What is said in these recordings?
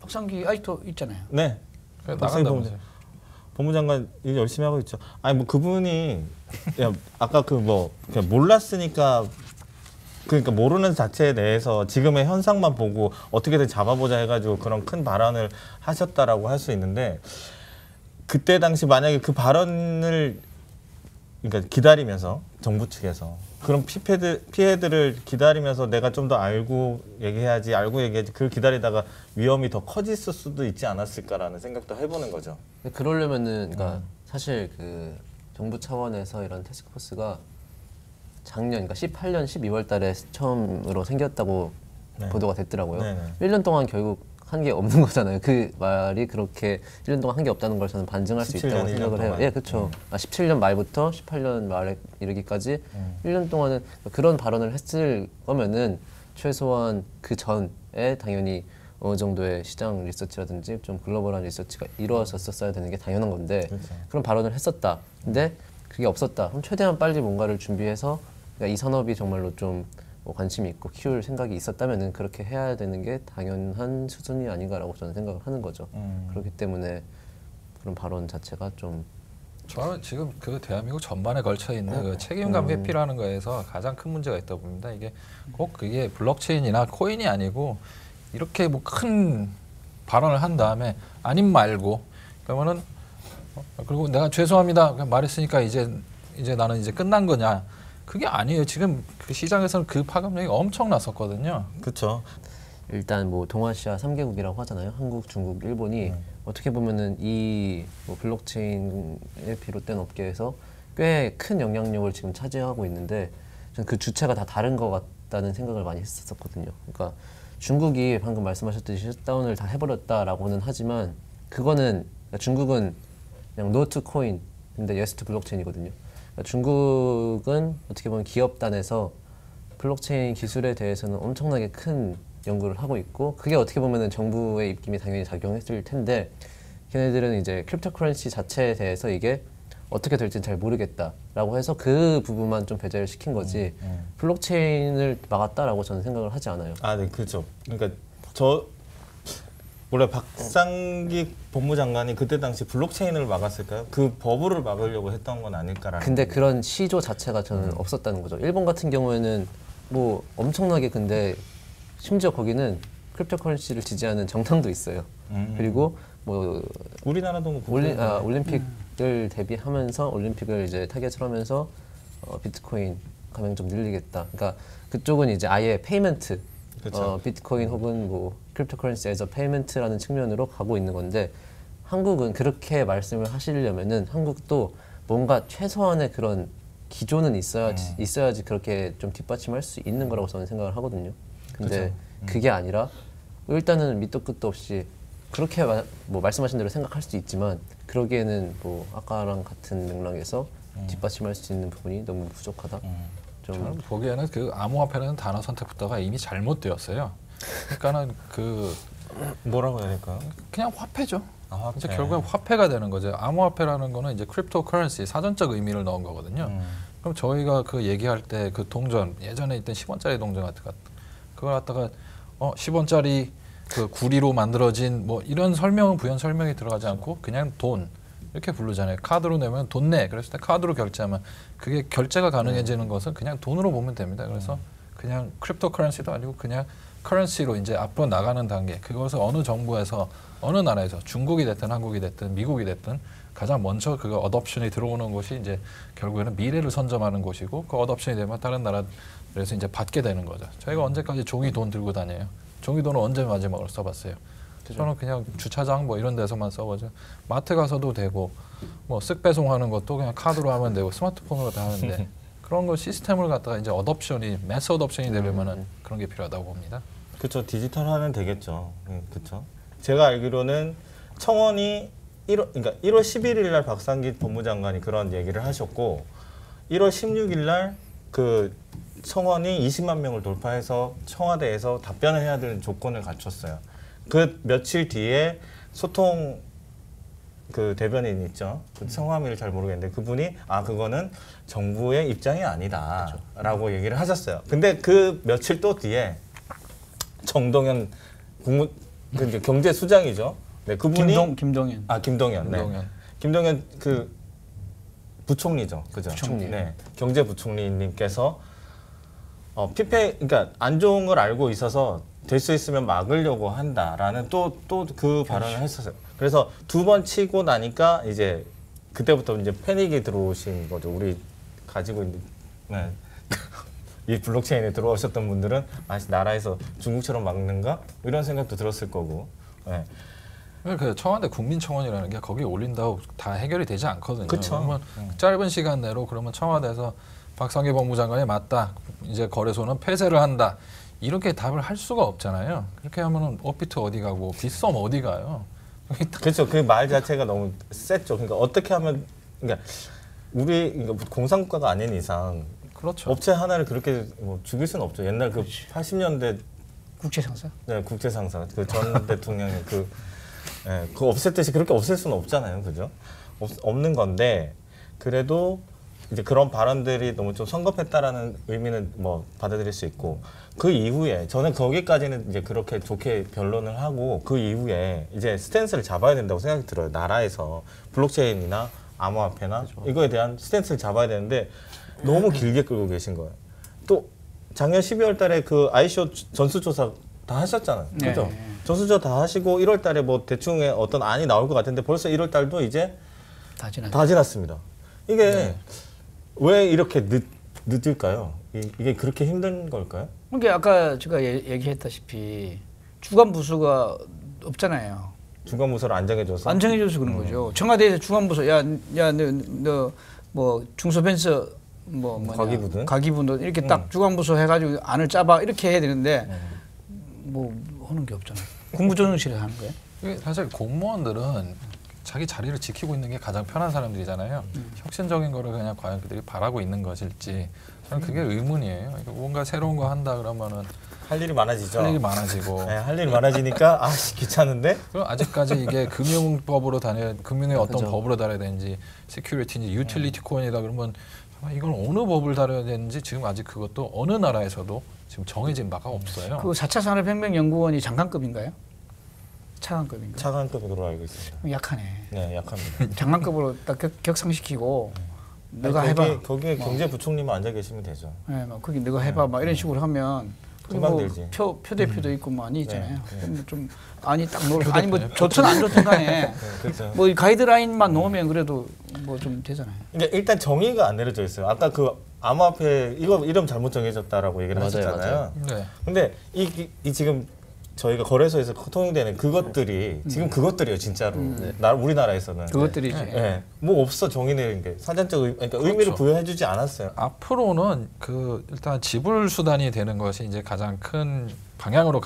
박상기 아직도 있잖아요. 네. 박상기 법무장관 일 열심히 하고 있죠. 아니 뭐 그분이 아까 그 뭐 몰랐으니까 그러니까 모르는 자체에 대해서 지금의 현상만 보고 어떻게든 잡아보자 해가지고 그런 큰 발언을 하셨다라고 할 수 있는데 그때 당시 만약에 그 발언을 그러니까 기다리면서 정부 측에서 그런 피해들을 기다리면서 내가 좀 더 알고 얘기해야지 그걸 기다리다가 위험이 더 커졌을 수도 있지 않았을까라는 생각도 해보는 거죠. 그러려면은 그러니까 사실 그 정부 차원에서 이런 태스크포스가 작년 그러니까 18년 12월 달에 처음으로 생겼다고 네. 보도가 됐더라고요. 네네. 1년 동안 결국 한 게 없는 거잖아요. 그 말이 그렇게 1년 동안 한 게 없다는 걸 저는 반증할 수 있다고 생각을 해요. 예, 그렇죠. 17년 말부터 18년 말에 이르기까지 1년 동안은 그런 발언을 했을 거면은 최소한 그 전에 당연히 어느 정도의 시장 리서치라든지 좀 글로벌한 리서치가 이루어졌었어야 되는 게 당연한 건데 그렇죠. 그런 발언을 했었다. 근데 그게 없었다. 그럼 최대한 빨리 뭔가를 준비해서 그러니까 이 산업이 정말로 좀 뭐 관심이 있고 키울 생각이 있었다면은 그렇게 해야 되는 게 당연한 수준이 아닌가라고 저는 생각을 하는 거죠. 그렇기 때문에 그런 발언 자체가 좀 저는 지금 그 대한민국 전반에 걸쳐 있는 그 책임감 회피라는 거에서 가장 큰 문제가 있다고 봅니다. 이게 꼭 그게 블록체인이나 코인이 아니고 이렇게 뭐 큰 발언을 한 다음에 아님 말고 그러면은 그리고 내가 죄송합니다 그냥 말했으니까 이제 나는 이제 끝난 거냐? 그게 아니에요. 지금 그 시장에서는 그 파급력이 엄청났었거든요. 그렇죠. 일단 뭐 동아시아 3개국이라고 하잖아요. 한국, 중국, 일본이 어떻게 보면은 이 뭐 블록체인에 비롯된 업계에서 꽤 큰 영향력을 지금 차지하고 있는데 저는 그 주체가 다 다른 것 같다는 생각을 많이 했었거든요. 그러니까 중국이 방금 말씀하셨듯이 셧다운을 다 해버렸다라고는 하지만 그거는 그러니까 중국은 그냥 no to coin 근데 yes to 블록체인이거든요. 그러니까 중국은 어떻게 보면 기업단에서 블록체인 기술에 대해서는 엄청나게 큰 연구를 하고 있고 그게 어떻게 보면은 정부의 입김이 당연히 작용했을 텐데 걔네들은 이제 크립토커런시 자체에 대해서 이게 어떻게 될지는 잘 모르겠다라고 해서 그 부분만 좀 배제를 시킨 거지 블록체인을 막았다라고 저는 생각을 하지 않아요. 아, 네, 그렇죠. 그러니까 원래 박상기 법무장관이 그때 당시 블록체인을 막았을까요? 그 버블을 막으려고 했던 건 아닐까라는. 근데 그런 시조 자체가 저는 없었다는 거죠. 일본 같은 경우에는 뭐 엄청나게 근데 심지어 거기는 크립토커런시를 지지하는 정당도 있어요. 그리고 뭐 우리나라도 올림픽을 대비하면서 올림픽을 이제 타겟으로 하면서 비트코인 가맹 좀 늘리겠다. 그러니까 그쪽은 이제 아예 페이먼트 비트코인 혹은 뭐 크립토커런시 에서 페이먼트라는 측면으로 가고 있는 건데 한국은 그렇게 말씀을 하시려면은 한국도 뭔가 최소한의 그런 기조는 있어야지 그렇게 좀 뒷받침할 수 있는 거라고 저는 생각을 하거든요. 근데 그게 아니라 일단은 밑도 끝도 없이 그렇게 뭐 말씀하신 대로 생각할 수도 있지만 그러기에는 뭐 아까랑 같은 맥락에서 뒷받침할 수 있는 부분이 너무 부족하다. 저는 보기에는 그 암호화폐라는 단어 선택부터가 이미 잘못되었어요. 그러니까는 그 뭐라고 해야 될까요? 그냥 화폐죠. 화폐. 이제 결국엔 화폐가 되는 거죠. 암호화폐라는 거는 이제 크립토커런시 사전적 의미를 넣은 거거든요. 그럼 저희가 그 얘기할 때 그 동전 예전에 있던 10원짜리 동전 같은 거 그걸 갖다가 10원짜리 그 구리로 만들어진 뭐 이런 부연 설명이 들어가지 않고 그냥 돈 이렇게 부르잖아요. 카드로 내면 돈 내. 그랬을 때 카드로 결제하면 그게 결제가 가능해지는 것은 그냥 돈으로 보면 됩니다. 그래서 그냥 크립토커런시도 아니고 그냥 커런시로 이제 앞으로 나가는 단계. 그것을 어느 정부에서 어느 나라에서 중국이 됐든 한국이 됐든 미국이 됐든 가장 먼저 그 어덥션이 들어오는 곳이 이제 결국에는 미래를 선점하는 곳이고 그 어덥션이 되면 다른 나라에서 이제 받게 되는 거죠. 저희가 언제까지 종이 돈 들고 다녀요? 종이 돈을 언제 마지막으로 써봤어요? 그죠? 저는 그냥 주차장 뭐 이런 데서만 써보죠. 마트 가서도 되고 뭐 쓱 배송하는 것도 그냥 카드로 하면 되고 스마트폰으로 다 하는데 그런 거 시스템을 갖다가 이제 매스 어덥션이 되려면은 그런 게 필요하다고 봅니다. 그렇죠. 디지털화는 되겠죠. 그렇죠. 제가 알기로는 청원이 1월 11일 날 박상기 법무장관이 그런 얘기를 하셨고 1월 16일 날 그 청원이 20만 명을 돌파해서 청와대에서 답변을 해야 되는 조건을 갖췄어요. 그 며칠 뒤에 소통 그 대변인 있죠. 그 성함을 잘 모르겠는데 그분이 그거는 정부의 입장이 아니다라고 얘기를 하셨어요. 근데 그 며칠 또 뒤에 정동영 그 이제 경제 수장이죠. 네, 그분이 김동연. 김동연. 네. 김동연 그 부총리죠. 그죠? 부총리. 네. 경제부총리님께서 그러니까 안종을 알고 있어서 될 수 있으면 막으려고 한다라는 또 그 발언을 했었어요. 그래서 2번 치고 나니까 이제 그때부터 이제 패닉이 들어오신 거죠. 우리 가지고 있는 네. 이 블록체인에 들어오셨던 분들은 나라에서 중국처럼 막는가 이런 생각도 들었을 거고. 네. 그 청와대 국민청원이라는 게 거기에 올린다고 다 해결이 되지 않거든요. 그쵸. 그러면 짧은 시간 내로 그러면 청와대에서 박상기 법무장관이 맞다. 이제 거래소는 폐쇄를 한다. 이렇게 답을 할 수가 없잖아요. 그렇게 하면은 업비트 어디 가고 빗썸 어디 가요? 그렇죠. 그 말 자체가 너무 셌죠. 그러니까 어떻게 하면 그러니까 우리 공산국가가 아닌 이상 그렇죠. 업체 하나를 그렇게 뭐 죽일 수는 없죠. 옛날 그 80년대 국제상사? 네, 국제상사 그 전 대통령이 그 없앴듯이 그렇게 없앨 수는 없잖아요. 그죠? 없는 건데 그래도 이제 그런 발언들이 너무 좀 성급했다라는 의미는 뭐 받아들일 수 있고 그 이후에 저는 거기까지는 이제 그렇게 좋게 변론을 하고 그 이후에 이제 스탠스를 잡아야 된다고 생각이 들어요. 나라에서 블록체인이나 암호화폐나 그렇죠. 이거에 대한 스탠스를 잡아야 되는데 너무 길게 끌고 계신 거예요. 또 작년 12월 달에 그 아이쇼 전수조사 다 하셨잖아요. 그죠? 네. 전수조사 다 하시고 1월 달에 뭐 대충의 어떤 안이 나올 것 같은데 벌써 1월 달도 이제 다 지났습니다. 이게 왜 이렇게 늦을까요? 이게 그렇게 힘든 걸까요? 그러니까 아까 제가 얘기했다시피 주간 부서가 없잖아요. 주간 부서를 안 정해줘서? 안 정해줘서 그런 거죠. 청와대에서 주간 부서 너 뭐 중소벤처 과기부도 이렇게 딱 주간 부서 해가지고 안을 짜봐 이렇게 해야 되는데 뭐 하는 게 없잖아요. 국무조정실에 하는 거예요. 사실 공무원들은 자기 자리를 지키고 있는 게 가장 편한 사람들이잖아요. 혁신적인 거를 그냥 과연 그들이 바라고 있는 것일지 저는 그게 의문이에요. 그러니까 뭔가 새로운 거 한다 그러면은 할 일이 많아지죠. 할 일이 많아지고. 네, 할 일이 많아지니까 귀찮은데. 그럼 아직까지 이게 금융법으로 금융의 어떤 그죠. 법으로 다뤄야 되는지, 시큐리티인지, 유틸리티 코인이다 그러면 이건 어느 법을 다뤄야 되는지 지금 아직 그것도 어느 나라에서도 지금 정해진 바가 없어요. 그 4차 산업혁명연구원이 장관급인가요? 차관급인가요? 차관급으로 알고 있습니다. 약하네. 네, 약합니다. 장관급으로 딱 격상시키고 너가 해봐. 거기에 경제부총리만 앉아 계시면 되죠. 네, 막 거기 너가 해봐, 막 이런 식으로 하면 금방 뭐 되지. 표 대표도 있고 뭐 아니 있잖아요. 네. 뭐 좀 아니 딱 놓을 아니 뭐 좋든 안 좋든 간에 그렇죠. 뭐 이 가이드라인만 놓으면 그래도 뭐 좀 되잖아요. 그러니까 일단 정의가 안 내려져 있어요. 아까 그 암호화폐 이거 이름 잘못 정해졌다라고 얘기를 하셨잖아요. 네. 근데 이 지금 저희가 거래소에서 통용되는 그것들이 지금 그것들이에요, 진짜로. 우리나라에서는. 그것들이지. 네. 뭐 없어 정의 내린 게 사전적 그러니까 의미를 부여해주지 않았어요. 앞으로는 일단 지불 수단이 되는 것이 이제 가장 큰 방향으로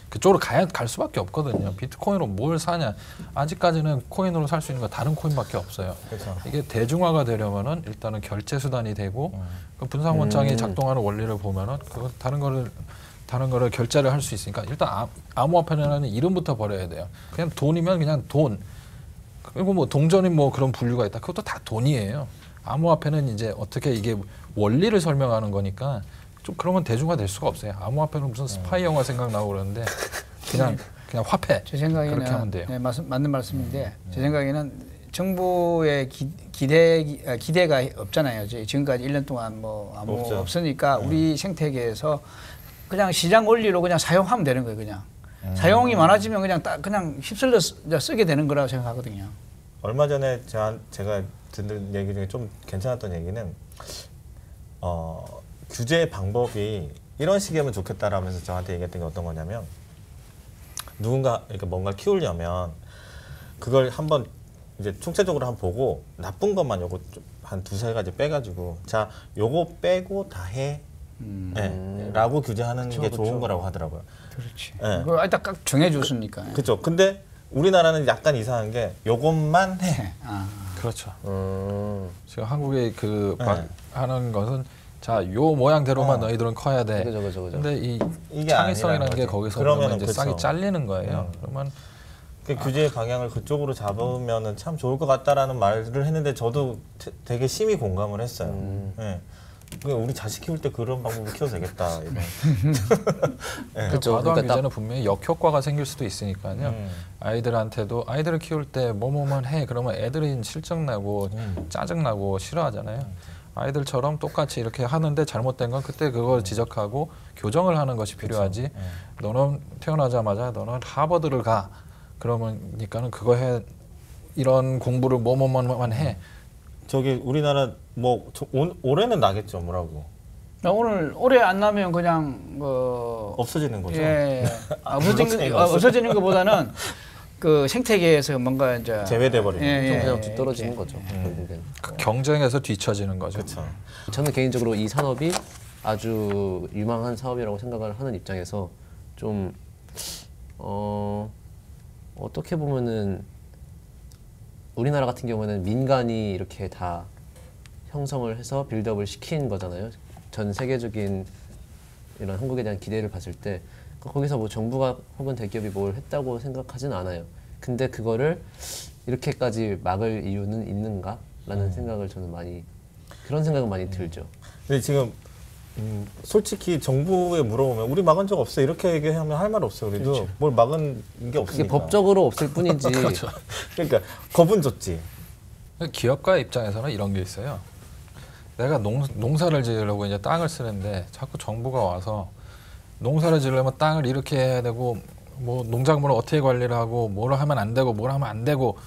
그쪽으로 갈 수밖에 없거든요. 비트코인으로 뭘 사냐? 아직까지는 코인으로 살 수 있는 거 다른 코인밖에 없어요. 그렇죠. 이게 대중화가 되려면은 일단은 결제 수단이 되고 그 분산 원장이 작동하는 원리를 보면은 그 다른 거를 결제를 할 수 있으니까 일단 암호화폐라는 이름부터 버려야 돼요. 그냥 돈이면 그냥 돈. 그리고 뭐 동전이 뭐 그런 분류가 있다. 그것도 다 돈이에요. 암호화폐는 이제 어떻게 이게 원리를 설명하는 거니까 좀 그러면 대중화될 수가 없어요. 암호화폐는 무슨 스파이 영화 생각나고 그러는데 그냥 화폐. 제 생각에는 그렇게 하면 돼요. 네, 맞는 말씀인데 제 생각에는 정부의 기대가 없잖아요. 지금까지 1년 동안 뭐 아무 없죠. 없으니까 우리 생태계에서 그냥 시장 원리로 그냥 사용하면 되는 거예요. 그냥 사용이 많아지면 그냥 휩쓸려 쓰게 되는 거라고 생각하거든요. 얼마 전에 제가 듣는 얘기 중에 좀 괜찮았던 얘기는 규제 방법이 이런 식이면 좋겠다라면서 저한테 얘기했던 게 어떤 거냐면 누군가 이렇게 뭔가 키우려면 그걸 한번 이제 총체적으로 한번 보고 나쁜 것만 요거 한 2-3가지 빼가지고 자 요거 빼고 다 해. 네, 라고 규제하는 게 좋은 거라고 하더라고요. 그렇지. 네. 그걸 딱 정해줬으니까. 그렇죠. 근데 우리나라는 약간 이상한 게 요것만 해. 그렇죠. 지금 한국의 하는 것은 자, 요 모양대로만 너희들은 커야 돼. 그죠. 근데 이게 창의성이라는 아니라는 게 거지. 거기서 그러면은 이제 그쵸. 싹이 잘리는 거예요. 그러면 그 규제의 방향을 그쪽으로 잡으면은 참 좋을 것 같다라는 말을 했는데 저도 되게 심히 공감을 했어요. 네. 그냥 우리 자식 키울 때 그런 방법으로 키워도 되겠다. 이런. 네. 그렇죠. 과도한 그러니까 규제는 분명히 역효과가 생길 수도 있으니까요. 아이들한테도 아이들을 키울 때 뭐뭐만 해 그러면 애들이 실증나고 짜증나고 싫어하잖아요. 아이들처럼 똑같이 이렇게 하는데 잘못된 건 그때 그걸 지적하고 교정을 하는 것이 필요하지. 너는 태어나자마자 너는 하버드를 가. 그러면니까는 그거 해. 이런 공부를 뭐뭐만 해. 저기 우리나라 뭐 올해는 나겠죠, 뭐라고. 올해 안 나면 그냥 없어지는 거죠. 예. 없어지는 것보다는 그 생태계에서 뭔가 이제 제외돼 버리는. 예, 그냥 뒤떨어지는 거죠. 결국엔. 그 경쟁에서 뒤처지는 거죠. 그렇죠. 저는 개인적으로 이 산업이 아주 유망한 사업이라고 생각을 하는 입장에서 좀 어떻게 보면은 우리나라 같은 경우는 민간이 이렇게 다 형성을 해서 빌드업을 시킨 거잖아요. 전 세계적인 이런 한국에 대한 기대를 봤을 때 거기서 뭐 정부가 혹은 대기업이 뭘 했다고 생각하진 않아요. 근데 그거를 이렇게까지 막을 이유는 있는가라는 생각을 저는 그런 생각은 많이 들죠. 근데 지금 솔직히 정부에 물어보면 우리 막은 적 없어 이렇게 얘기하면 할 말 없어요. 그래도 그렇죠. 뭘 막은 게 없으니까. 그게 법적으로 없을 뿐이지. 그렇죠. 그러니까 겁은 줬지. 기업가 입장에서는 이런 게 있어요. 내가 농사를 지으려고 이제 땅을 쓰는데 자꾸 정부가 와서 농사를 지으려면 땅을 이렇게 해야 되고 뭐 농작물을 어떻게 관리를 하고 뭘 하면 안 되고 뭘 하면 안 되고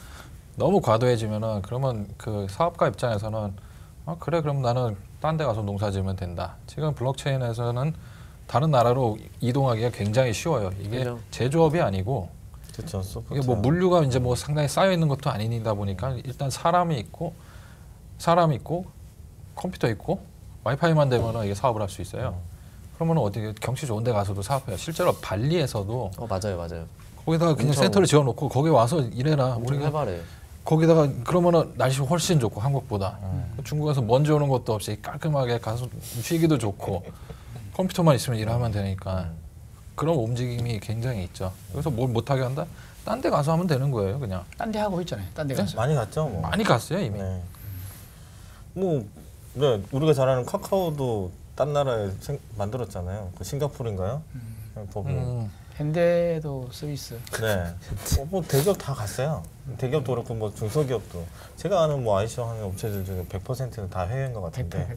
너무 과도해지면은 그러면 그 사업가 입장에서는 그래 그럼 나는 딴 데 가서 농사 지으면 된다. 지금 블록체인에서는 다른 나라로 이동하기가 굉장히 쉬워요. 이게 그렇죠. 제조업이 아니고 그렇죠. 이게 뭐 물류가 이제 뭐 상당히 쌓여 있는 것도 아니다 보니까 일단 사람이 있고 컴퓨터 있고 와이파이만 되면은 이게 사업을 할 수 있어요. 그러면 어디 경치 좋은 데 가서도 사업해요. 실제로 발리에서도 맞아요. 거기다가 그냥 센터를 지어놓고 거기 와서 일해라. 우리가 해봐래. 거기다가 그러면은 날씨 훨씬 좋고 한국보다 중국에서 먼지 오는 것도 없이 깔끔하게 가서 쉬기도 좋고 컴퓨터만 있으면 일하면 되니까 그런 움직임이 굉장히 있죠. 그래서 뭘 못하게 한다? 딴 데 가서 하면 되는 거예요, 그냥. 딴 데 하고 있잖아요. 딴 데 가서. 많이 갔죠. 뭐. 많이 갔어요 이미. 네. 네, 우리가 잘 아는 카카오도 딴 나라에 만들었잖아요. 그 싱가포르인가요? 법이. 현대도 서비스. 네. 뭐 대기업 다 갔어요. 대기업도 그렇고 뭐 중소기업도. 제가 아는 뭐 ICO 하는 업체들 중에 100%는 다 해외인 것 같은데.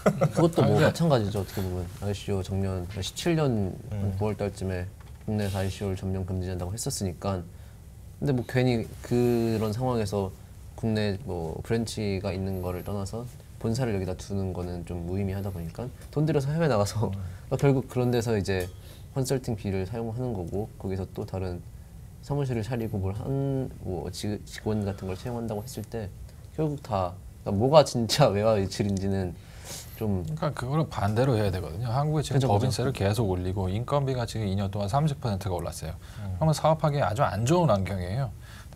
100%. 그것도 뭐 마찬가지죠. 어떻게 보면 ICO 정년 17년 9월 달쯤에 국내에서 ICO를 전면 금지한다고 했었으니까. 근데 뭐 괜히 그런 상황에서 국내 뭐 브랜치가 있는 거를 떠나서 본사를 여기다 두는 거는 좀 무의미하다 보니까 돈 들여서 해외 나가서 결국 그런 데서 이제 컨설팅 비를 사용하는 거고 거기서 또 다른 사무실을 차리고 뭐 직원 같은 걸 채용한다고 했을 때 결국 다 그러니까 뭐가 진짜 외화 유출인지는 좀 그러니까 그거를 반대로 해야 되거든요. 한국이 지금 그죠, 법인세를 계속 올리고 인건비가 지금 2년 동안 30%가 올랐어요. 그러면 사업하기 아주 안 좋은 환경이에요.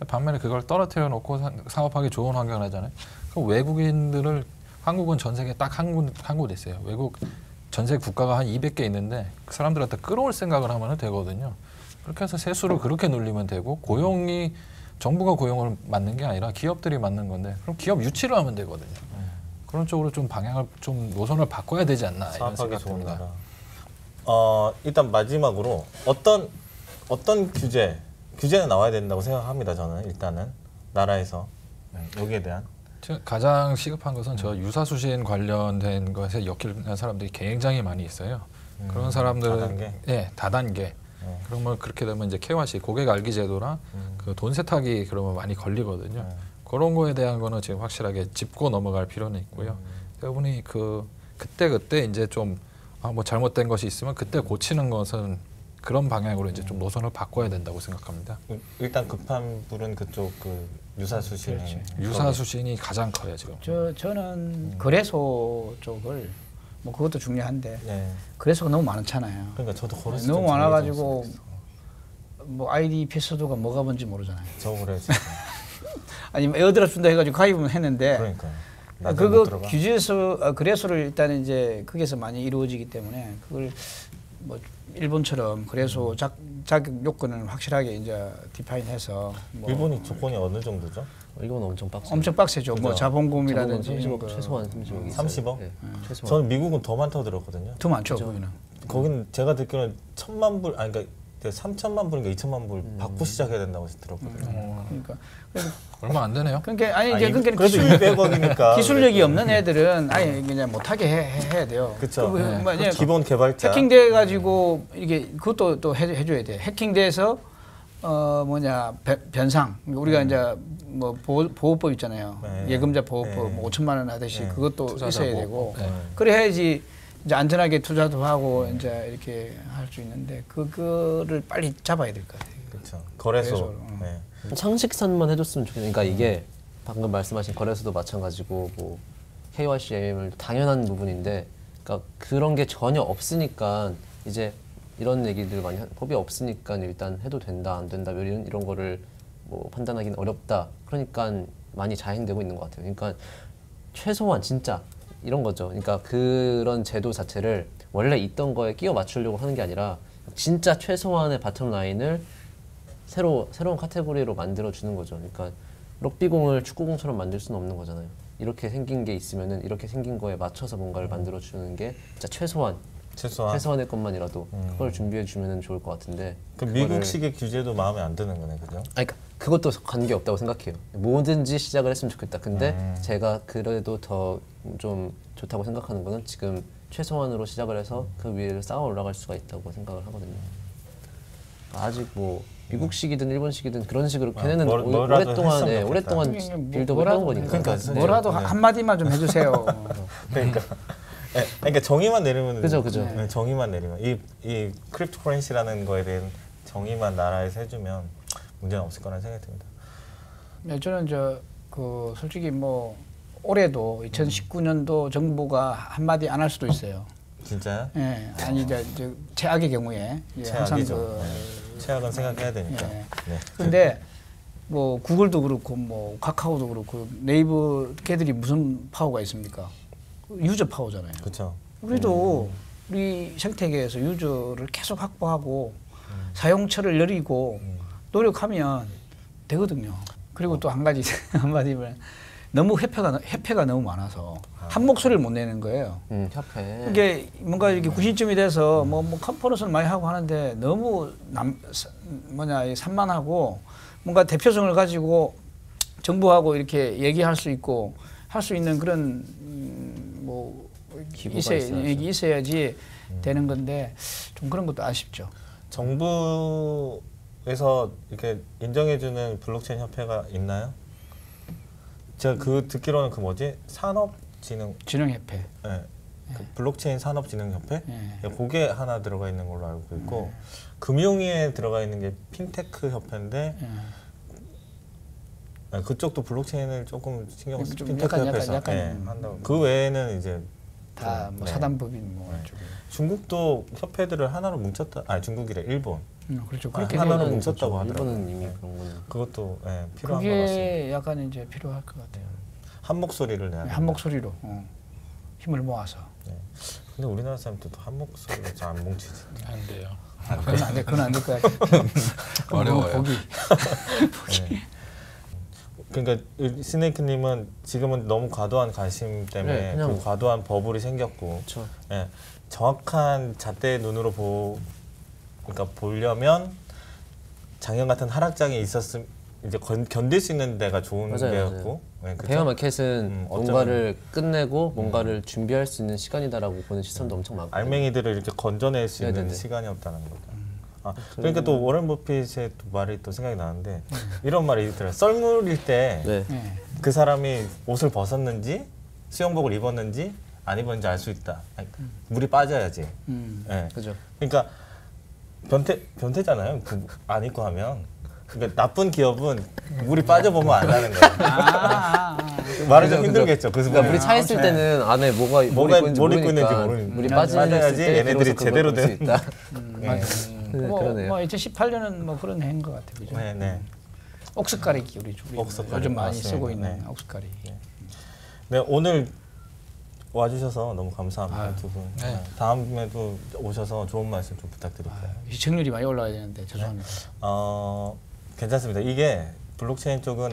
반면에 그걸 떨어뜨려 놓고 사업하기 좋은 환경을 하잖아요. 그럼 외국인들을 한국은 전 세계에 딱 한 곳 있어요. 외국 전 세계 국가가 한 200개 있는데 그 사람들한테 끌어올 생각을 하면 되거든요. 그렇게 해서 세수를 그렇게 늘리면 되고 고용이 정부가 고용을 맡는 게 아니라 기업들이 맡는 건데 그럼 기업 유치를 하면 되거든요. 그런 쪽으로 좀 방향을 좀 노선을 바꿔야 되지 않나 이런 사업하기 생각 듭니다. 일단 마지막으로 어떤 규제는 나와야 된다고 생각합니다. 저는 일단은 나라에서 여기에 대한 가장 시급한 것은 저 유사수신 관련된 것에 엮이는 사람들이 굉장히 많이 있어요. 그런 사람들은 다단계. 그러면 그렇게 되면 이제 KYC 고객 알기 제도나 그 돈 세탁이 그러면 많이 걸리거든요. 그런 거에 대한 거는 지금 확실하게 짚고 넘어갈 필요는 있고요. 그분이 그때 이제 좀 뭐 잘못된 것이 있으면 그때 고치는 것은 그런 방향으로 이제 좀 노선을 바꿔야 된다고 생각합니다. 일단 급한 불은 그쪽 그 유사수신. 그렇지. 유사수신이 가장 커요 지금. 저는 거래소 쪽을 뭐 그것도 중요한데 네. 거래소가 너무 많잖아요. 그러니까 저도 거래소 너무 많아가지고 뭐 아이디 패스워드가 뭐가 뭔지 모르잖아요. 저 그래 진짜. 아니면 에어드랍 준다 해가지고 가입은 했는데 그러니까. 그거 규제에서 거래소를 일단 이제 거기서 많이 이루어지기 때문에 그걸 뭐 일본처럼 그래서 자격 요건을 확실하게 이제 디파인해서 뭐 일본이 조건이 어느 정도죠? 이건 엄청 빡세. 엄청 빡세죠. 뭐 자본금이라든지 30억, 최소한 30억. 30억? 네, 최소한. 저는 미국은 더 많다고 들었거든요. 더 많죠. 거기는. 거기는 제가 듣기로는 1,000만 불, 아니 그러니까 3,000만 불인가 2,000만 불 받고 시작해야 된다고 들었거든요. 그러니까 얼마 안 되네요. 그러니까 아니 이제 그러니까 그래도 200억이니까 기술력이 없는 애들은 아예 그냥 못하게 해야 돼요. 그렇죠. 뭐 이제 기본 개발자. 해킹돼 가지고 이게 그것도 또 해줘야 돼. 해킹돼서 변상 우리가 이제 뭐 보호법 있잖아요. 네. 예금자 보호법 네. 뭐 5천만 원 하듯이 네. 그것도 투자자 있어야 보호법. 되고 네. 그래야지 이제 안전하게 투자도 하고 이제 이렇게 할 수 있는데 그거를 빨리 잡아야 될 것 같아요. 그렇죠. 거래소. 네. 상식선만 해줬으면 좋겠어요. 그러니까 이게 방금 말씀하신 거래소도 마찬가지고 뭐 KYC, AML 당연한 부분인데, 그러니까 그런 게 전혀 없으니까 이제 이런 얘기들 많이 법이 없으니까 일단 해도 된다 안 된다 이런 거를 뭐 판단하기는 어렵다. 그러니까 많이 자행되고 있는 것 같아요. 그러니까 최소한 진짜 이런 거죠. 그러니까 그런 제도 자체를 원래 있던 거에 끼워 맞추려고 하는 게 아니라 진짜 최소한의 바텀 라인을 새로운 카테고리로 만들어 주는 거죠. 그러니까 럭비공을 축구공처럼 만들 수는 없는 거잖아요. 이렇게 생긴 게 있으면은 이렇게 생긴 거에 맞춰서 뭔가를 만들어 주는 게 진짜 최소한의 것만이라도 그걸 준비해 주면은 좋을 것 같은데. 그 미국식의 규제도 마음에 안 드는 거네, 그죠? 그러니까 그것도 관계 없다고 생각해요. 뭐든지 시작을 했으면 좋겠다. 근데 제가 그래도 더 좀 좋다고 생각하는 거는 지금 최소한으로 시작을 해서 그 위를 쌓아 올라갈 수가 있다고 생각을 하거든요. 아직 뭐 미국식이든 일본식이든 그런 식으로 걔네는 오랫동안 빌드업을 해온 거니까. 그러니까 뭐라도 한 마디만 좀 해주세요. 그러니까 정의만 내리면 그죠. 네, 정의만 내리면 이 크립토 커런시라는 거에 대한 정의만 나라에서 해주면 문제는 없을 거라는 생각이 듭니다. 네, 저는 솔직히 뭐 올해도 2019년도 정부가 한마디 안 할 수도 있어요. 진짜요? 예, 아니 이제 최악의 경우에 항상 최악은 생각해야 되니까. 예. 네. 근데 뭐 구글도 그렇고 뭐 카카오도 그렇고 네이버 걔들이 무슨 파워가 있습니까? 유저 파워잖아요. 그렇죠. 우리도 우리 생태계에서 유저를 계속 확보하고 사용처를 열리고 노력하면 되거든요. 그리고 또 한 가지 한마디면 너무 회패가 너무 많아서 한 목소리를 못 내는 거예요. 협회. 이게 뭔가 이렇게 구신점이 돼서 뭐 컨퍼런스를 많이 하고 하는데 너무 산만하고 뭔가 대표성을 가지고 정부하고 이렇게 얘기할 수 있고 할 수 있는 그런 뭐 있어야지 되는 건데 좀 그런 것도 아쉽죠. 정부에서 이렇게 인정해주는 블록체인 협회가 있나요? 제가 듣기로는 진흥협회. 네. 그 블록체인 산업진흥협회? 네. 그게 하나 들어가 있는 걸로 알고 있고 금융위에 들어가 있는 게 핀테크 협회인데 그쪽도 블록체인을 조금 신경 쓰 핀테크 협회에서 한다고. 그 외에는 이제 다 뭐 사단법인 뭐 쪽에. 중국도 협회들을 하나로 뭉쳤다. 아니 중국이래 일본. 그렇죠. 그렇게 하나로 뭉쳤다고 하더라고요. 일본은 이미 그런 거는. 그것도 필요한 것 같습니다. 그게 약간 이제 필요할 것 같아요. 한 목소리를 내야 한 목소리로 힘을 모아서. 네. 근데 우리나라 사람들도 한 목소리로 잘 안 뭉치지. 안 돼요. 그건 안 될 것 같아요. 어려워요. 보기. 네. 그러니까 스네이크님은 지금은 너무 과도한 관심 때문에 그 과도한 버블이 생겼고, 예, 정확한 잣대의 눈으로 그러니까 보려면 작년 같은 하락장이 있었음 이제 견딜 수 있는 데가 좋은 데였고, 네, 베어 마켓은 뭔가를 끝내고 뭔가를 준비할 수 있는 시간이다라고 보는 시선도 엄청 많고, 알맹이들을 이렇게 건져낼 수 있는 시간이었다는 거죠. 그러니까 또 워런 버핏의 또 말이 또 생각이 나는데 이런 말이 있더라고요. 썰물일 때 그 사람이 옷을 벗었는지 수영복을 입었는지 안 입었는지 알 수 있다. 물이 빠져야지. 네. 그죠. 그러니까 변태잖아요. 안 입고 하면. 그러니까 나쁜 기업은 물이 빠져보면 안 나는 거예요. 말이 좀 힘들겠죠. 그러니까 물이 차 있을 때는 안에 뭐가 입고 있는지 모르니까 물이 빠져야지 얘네들이 제대로 된. 뭐 2018년은 뭐 그런 해인 것 같아요. 그죠? 네. 옥스가리기 우리 요즘 많이 쓰고 있는 옥스가리. 네, 오늘 와주셔서 너무 감사합니다. 두 분. 네. 다음에도 오셔서 좋은 말씀 좀 부탁드릴게요. 시청률이 많이 올라가야 되는데 죄송합니다. 괜찮습니다. 이게 블록체인 쪽은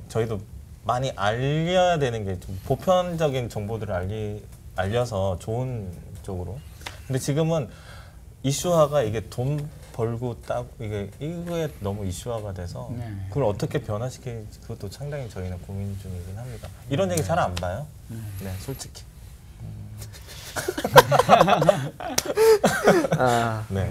저희도 많이 알려야 되는 게 좀 보편적인 정보들을 알려서 좋은 쪽으로. 근데 지금은 이슈화가 이게 돈 벌고 이거에 너무 이슈화가 돼서 그걸 어떻게 변화시킬지 그것도 상당히 저희는 고민 중이긴 합니다. 이런 얘기 잘 안 봐요. 네, 솔직히. 네.